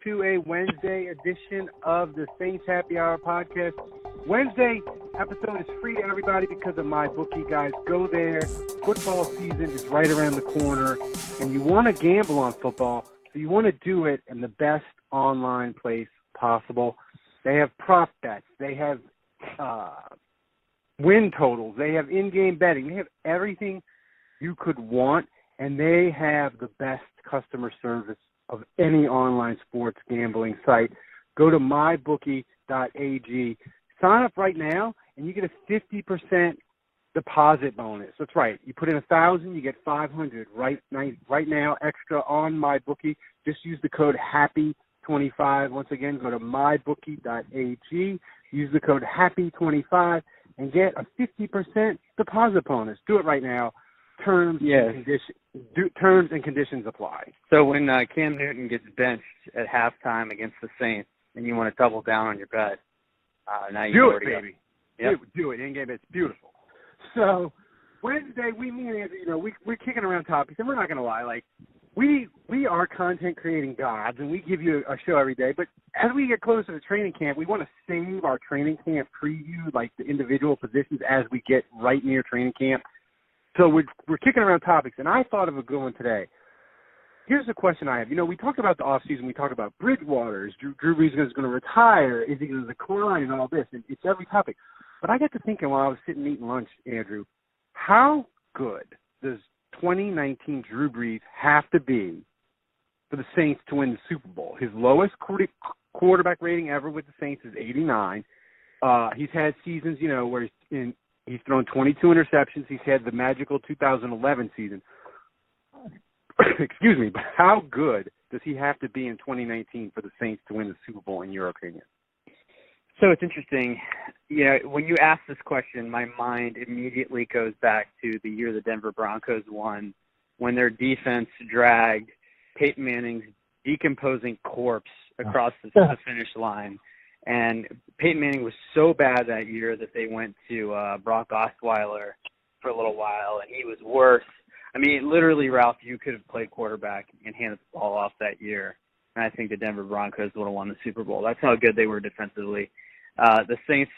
to a Wednesday edition of the Saints Happy Hour podcast. Wednesday episode is free to everybody because of my bookie, guys. Go there. Football season is right around the corner, and you want to gamble on football, so you want to do it in the best online place possible. They have prop bets. They have win totals. They have in-game betting. They have everything you could want, and they have the best customer service of any online sports gambling site. Go to mybookie.ag. Sign up right now, and you get a 50% deposit bonus. That's right. You put in $1,000, you get $500 right now, extra on MyBookie. Just use the code HAPPY25. Once again, go to mybookie.ag. Use the code HAPPY25 and get a 50% deposit bonus. Do it right now. Terms and conditions apply. So when Cam Newton gets benched at halftime against the Saints and you want to double down on your bet, now you do it, baby. Yep. Do it. In-game, it's beautiful. So Wednesday, me and Andrew, we're kicking around topics, and we're not going to lie. Like, we are content creating gods, and we give you a show every day. But as we get closer to training camp, we want to save our training camp preview, like the individual positions, as we get right near training camp. So we're kicking around topics, and I thought of a good one today. Here's the question I have. We talked about the offseason. We talked about Bridgewater. Is Drew Brees is going to retire? Is he going to decline and all this? And it's every topic. But I got to thinking while I was sitting eating lunch, Andrew, how good does 2019 Drew Brees have to be for the Saints to win the Super Bowl? His lowest quarterback rating ever with the Saints is 89. He's had seasons, where he's thrown 22 interceptions. He's had the magical 2011 season. Excuse me, but how good does he have to be in 2019 for the Saints to win the Super Bowl, in your opinion? So it's interesting. When you ask this question, my mind immediately goes back to the year the Denver Broncos won, when their defense dragged Peyton Manning's decomposing corpse across the finish line. And Peyton Manning was so bad that year that they went to Brock Osweiler for a little while, and he was worse. I mean, literally, Ralph, you could have played quarterback and handed the ball off that year, and I think the Denver Broncos would have won the Super Bowl. That's how good they were defensively. The Saints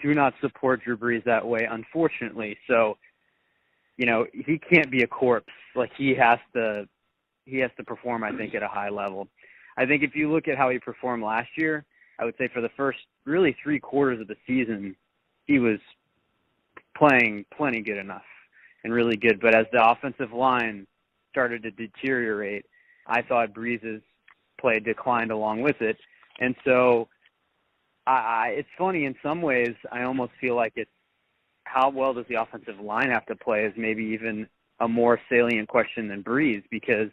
do not support Drew Brees that way, unfortunately. So, he can't be a corpse. Like, he has to perform, I think, at a high level. I think if you look at how he performed last year, I would say for the first really 3 quarters of the season, he was playing plenty good enough and really good. But as the offensive line started to deteriorate, I thought Brees' play declined along with it. And so it's funny in some ways. I almost feel like it's how well does the offensive line have to play is maybe even a more salient question than Brees, because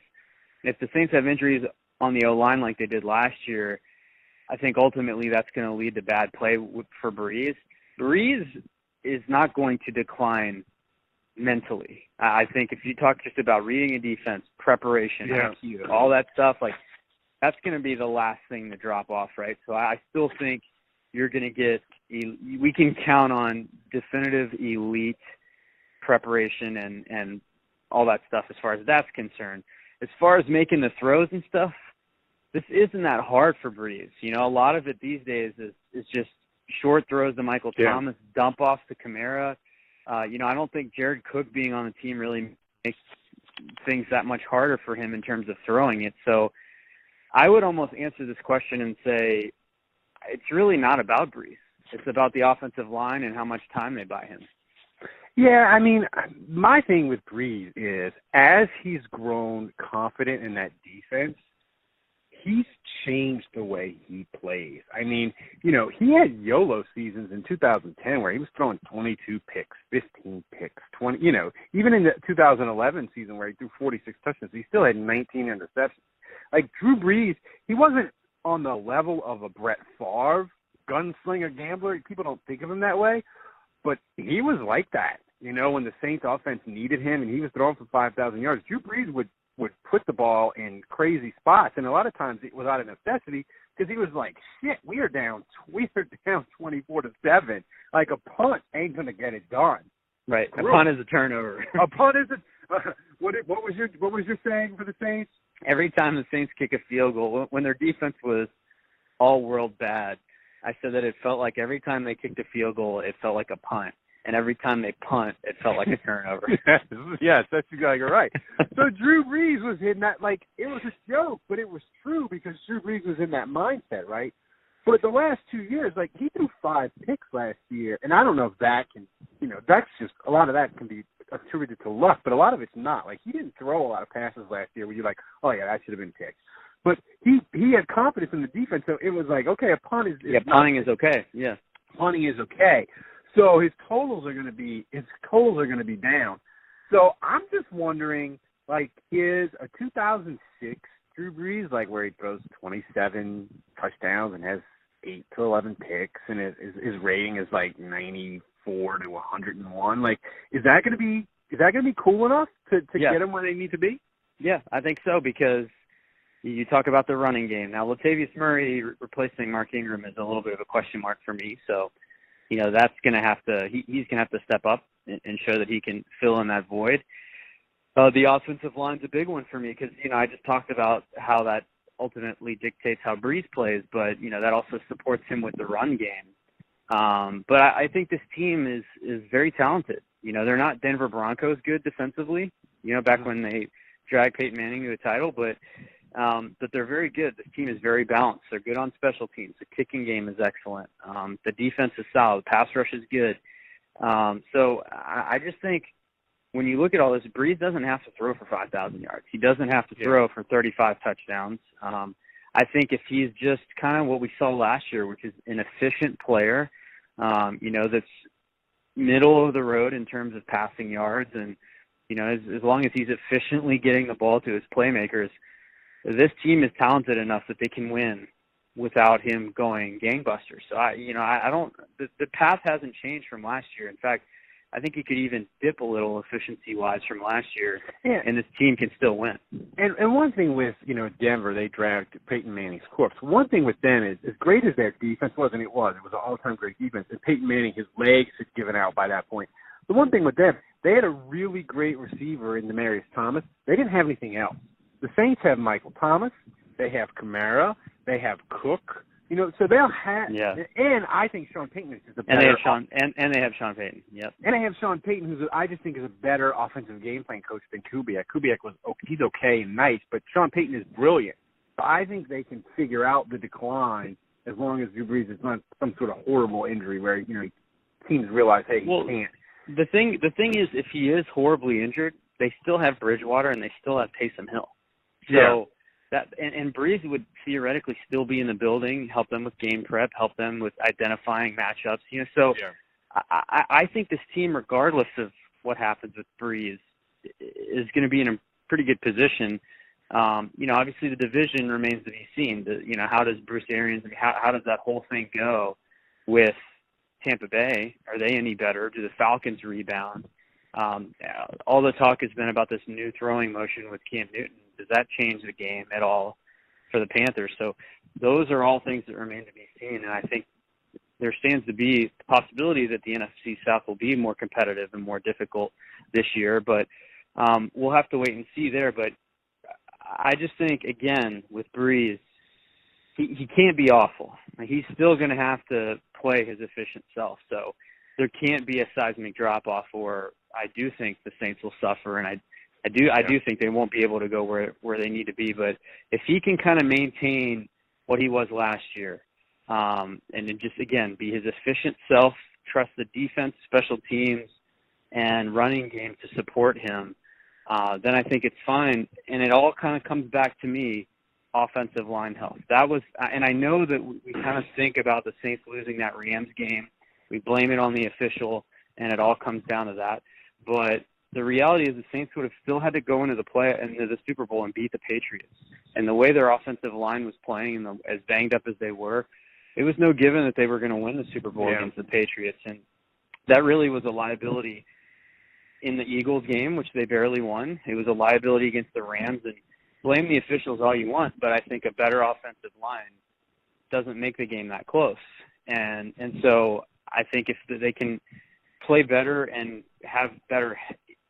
if the Saints have injuries on the O-line like they did last year, I think ultimately that's going to lead to bad play for Brees. Brees is not going to decline mentally. I think if you talk just about reading a defense, preparation, IQ, all that stuff, like that's going to be the last thing to drop off, right? So I still think you're going to get – we can count on definitive elite preparation and all that stuff as far as that's concerned. As far as making the throws and stuff, this isn't that hard for Brees. A lot of it these days is just short throws to Michael Thomas, dump offs to Kamara. I don't think Jared Cook being on the team really makes things that much harder for him in terms of throwing it. So I would almost answer this question and say it's really not about Brees. It's about the offensive line and how much time they buy him. Yeah, I mean, my thing with Brees is as he's grown confident in that defense, he's changed the way he plays. I mean, he had YOLO seasons in 2010 where he was throwing 22 picks, 15 picks, 20, even in the 2011 season where he threw 46 touchdowns, he still had 19 interceptions. Like Drew Brees, he wasn't on the level of a Brett Favre, gunslinger gambler. People don't think of him that way, but he was like that. When the Saints offense needed him and he was throwing for 5,000 yards, Drew Brees would put the ball in crazy spots, and a lot of times it was out of necessity because he was like, "Shit, we are down 24-7. Like a punt ain't gonna get it done." Right, a punt is a turnover. A punt is a. What was your saying for the Saints? every time the Saints kick a field goal, when their defense was all-world bad, I said that it felt like every time they kicked a field goal, it felt like a punt. And every time they punt, it felt like a turnover. Yes, that's exactly right. So Drew Brees was in that, like, it was a joke, but it was true because Drew Brees was in that mindset, right? But the last 2 years, like, he threw 5 picks last year, and I don't know if that can, that's just, a lot of that can be attributed to luck, but a lot of it's not. Like, he didn't throw a lot of passes last year where you're like, oh, yeah, that should have been picked. But he had confidence in the defense, so it was like, okay, a punt is punting is okay. Yeah, punting is okay. So his totals are going to be down. So I'm just wondering, like, is a 2006 Drew Brees, like, where he throws 27 touchdowns and has 8 to 11 picks, and his rating is like 94 to 101. Like, is that going to be cool enough to get them where they need to be? Yeah, I think so, because you talk about the running game. Now, Latavius Murray replacing Mark Ingram is a little bit of a question mark for me. So, that's going to have to he's going to have to step up and show that he can fill in that void. The offensive line's a big one for me because, I just talked about how that ultimately dictates how Brees plays, but, that also supports him with the run game. But I think this team is very talented. They're not Denver Broncos good defensively, back when they dragged Peyton Manning to the title, but they're very good. This team is very balanced. They're good on special teams. The kicking game is excellent. The defense is solid. Pass rush is good. So I just think when you look at all this, Brees doesn't have to throw for 5,000 yards. He doesn't have to throw for 35 touchdowns. I think if he's just kind of what we saw last year, which is an efficient player, that's middle of the road in terms of passing yards, and, as long as he's efficiently getting the ball to his playmakers, this team is talented enough that they can win without him going gangbusters. So the path hasn't changed from last year. In fact, I think he could even dip a little efficiency-wise from last year, and this team can still win. And one thing with, Denver, they dragged Peyton Manning's corpse. One thing with them is, as great as their defense was, and it was an all-time great defense, and Peyton Manning, his legs had given out by that point. The one thing with them, they had a really great receiver in Demaryius Thomas. They didn't have anything else. The Saints have Michael Thomas. They have Kamara. They have Cook. So they'll have. Yeah. And I think Sean Payton is just a better. And they have Sean Payton. Yep. And they have Sean Payton, who's I just think is a better offensive game plan coach than Kubiak. Kubiak he's okay and nice, but Sean Payton is brilliant. So I think they can figure out the decline as long as Drew Brees is not some sort of horrible injury where teams realize, hey, he can't. The thing is, if he is horribly injured, they still have Bridgewater and they still have Taysom Hill. So that and Brees would theoretically still be in the building, help them with game prep, help them with identifying matchups. I think this team, regardless of what happens with Brees, is going to be in a pretty good position. Obviously the division remains to be seen. How does Bruce Arians? How does that whole thing go with Tampa Bay? Are they any better? Do the Falcons rebound? All the talk has been about this new throwing motion with Cam Newton. Does that change the game at all for the Panthers? So those are all things that remain to be seen, and I think there stands to be the possibility that the NFC South will be more competitive and more difficult this year, but we'll have to wait and see there. But I just think, again, with Brees, he can't be awful. He's still going to have to play his efficient self, so there can't be a seismic drop-off, or I do think the Saints will suffer, and I do think they won't be able to go where they need to be. But if he can kind of maintain what he was last year, and then just, again, be his efficient self, trust the defense, special teams, and running game to support him, then I think it's fine. And it all kind of comes back to me, offensive line health. And I know that we kind of think about the Saints losing that Rams game. We blame it on the official, and it all comes down to that. But the reality is the Saints would have still had to go into the Super Bowl and beat the Patriots. And the way their offensive line was playing, and as banged up as they were, it was no given that they were going to win the Super Bowl against the Patriots. And that really was a liability in the Eagles game, which they barely won. It was a liability against the Rams. And blame the officials all you want, but I think a better offensive line doesn't make the game that close. And so I think if they can play better and have better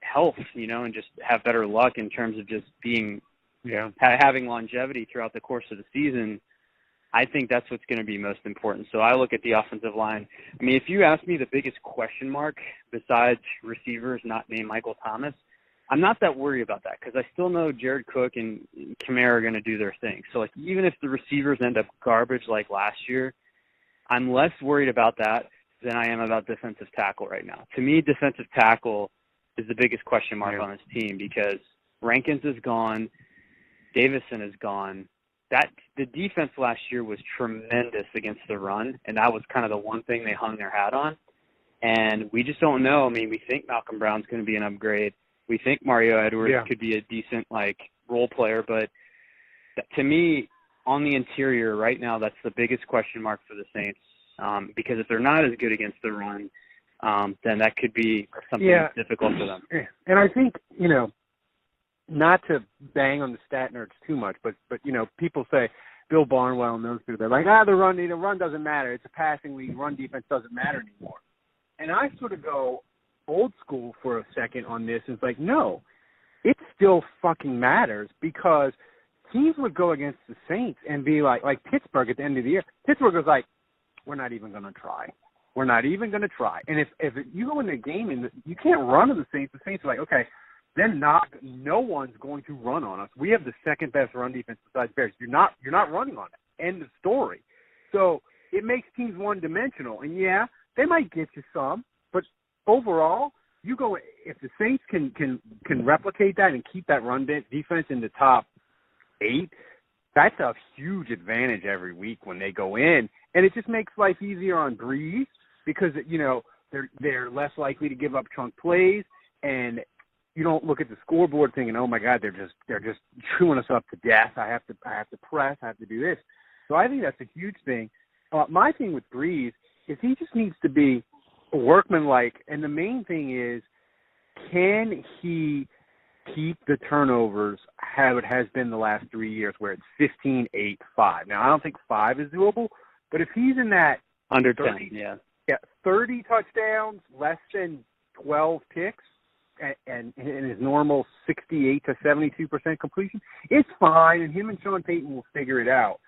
health, and just have better luck in terms of just being having longevity throughout the course of the season, I think that's what's going to be most important. So I look at the offensive line. I mean, if you ask me the biggest question mark besides receivers not named Michael Thomas, I'm not that worried about that because I still know Jared Cook and Kamara are going to do their thing. So, like, even if the receivers end up garbage like last year, I'm less worried about that than I am about defensive tackle right now. To me, defensive tackle is the biggest question mark on this team because Rankins is gone, Davison is gone. The defense last year was tremendous against the run, and that was kind of the one thing they hung their hat on. And we just don't know. I mean, we think Malcolm Brown's going to be an upgrade. We think Mario Edwards could be a decent, role player. But to me, on the interior right now, that's the biggest question mark for the Saints. Because if they're not as good against the run, then that could be something that's difficult for them. And I think, not to bang on the stat nerds too much, but people say Bill Barnwell and those people, they're like, the run doesn't matter. It's a passing league. Run defense doesn't matter anymore. And I sort of go old school for a second on this. It's like, no, it still fucking matters because teams would go against the Saints and be like Pittsburgh at the end of the year. Pittsburgh was like, we're not even going to try. We're not even going to try. And if you go in the game and you can't run to the Saints are like, okay, then no one's going to run on us. We have the second best run defense besides Bears. You're not running on it. End of story. So it makes teams one-dimensional. And they might get you some, but overall, you go if the Saints can replicate that and keep that run defense in the top 8, that's a huge advantage every week when they go in, and it just makes life easier on Brees because they're less likely to give up chunk plays, and you don't look at the scoreboard thinking, oh my God, they're just chewing us up to death. I have to press. I have to do this. So I think that's a huge thing. My thing with Brees is he just needs to be workmanlike, and the main thing is, can he keep the turnovers how it has been the last 3 years, where it's 15, 8, 5. Now I don't think 5 is doable, but if he's in that under 30, 10, 30 touchdowns, less than 12 picks, and in his normal 68 to 72% completion, it's fine, and him and Sean Payton will figure it out.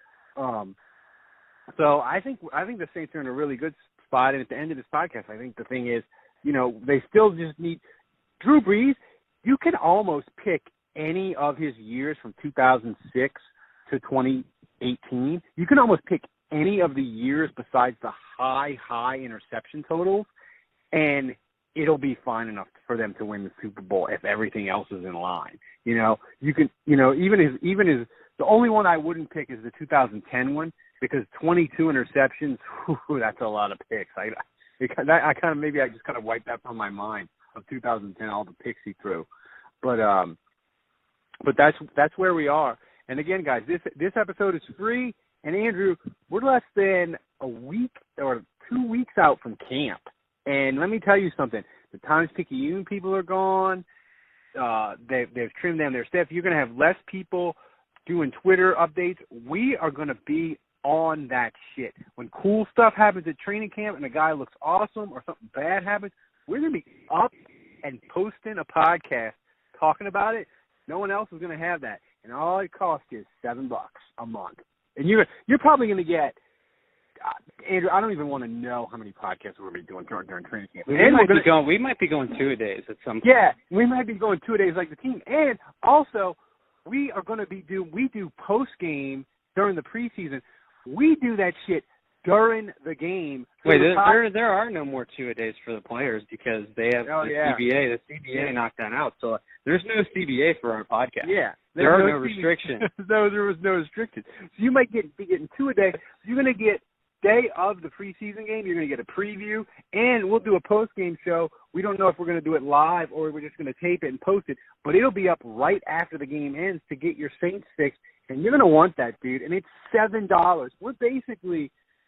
So I think the Saints are in a really good spot, and at the end of this podcast, I think the thing is, they still just need Drew Brees. You can almost pick any of his years from 2006 to 2018. You can almost pick any of the years besides the high interception totals, and it'll be fine enough for them to win the Super Bowl if everything else is in line. You can, even his the only one I wouldn't pick is the 2010 one because 22 interceptions. That's a lot of picks. I just kind of wiped that from my mind of 2010, all the picks he threw. But that's where we are. And again, guys, this episode is free. And Andrew, we're less than a week or 2 weeks out from camp. And let me tell you something. The Times-Picayune people are gone. They've trimmed down their staff. You're going to have less people doing Twitter updates. We are going to be on that shit. When cool stuff happens at training camp and a guy looks awesome or something bad happens, we're going to be up and posting a podcast talking about it. No one else is going to have that. And all it costs is $7 a month. And you're probably going to get Andrew, I don't even want to know how many podcasts we're going to be doing during training camp. We might be going 2-a-days at some point. Yeah, we might be going 2-a-days like the team. And also, we are going to we do post-game during the preseason. We do that shit during the game. Wait, there are no more 2-a-days for the players because they have CBA. The CBA knocked that out. So there's no CBA for our podcast. Yeah. There are no restrictions. No, there was no restrictions. So you might be getting 2-a-day. You're going to get day of the preseason game. You're going to get a preview, and we'll do a post-game show. We don't know if we're going to do it live or we're just going to tape it and post it, but it'll be up right after the game ends to get your Saints fix, and you're going to want that, dude. And it's $7.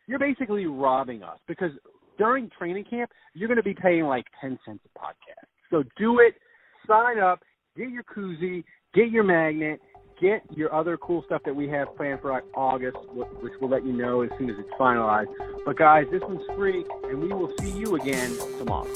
You're basically robbing us because during training camp, you're going to be paying like 10 cents a podcast. So do it. Sign up. Get your koozie. Get your magnet. Get your other cool stuff that we have planned for August, which we'll let you know as soon as it's finalized. But, guys, this one's free, and we will see you again tomorrow.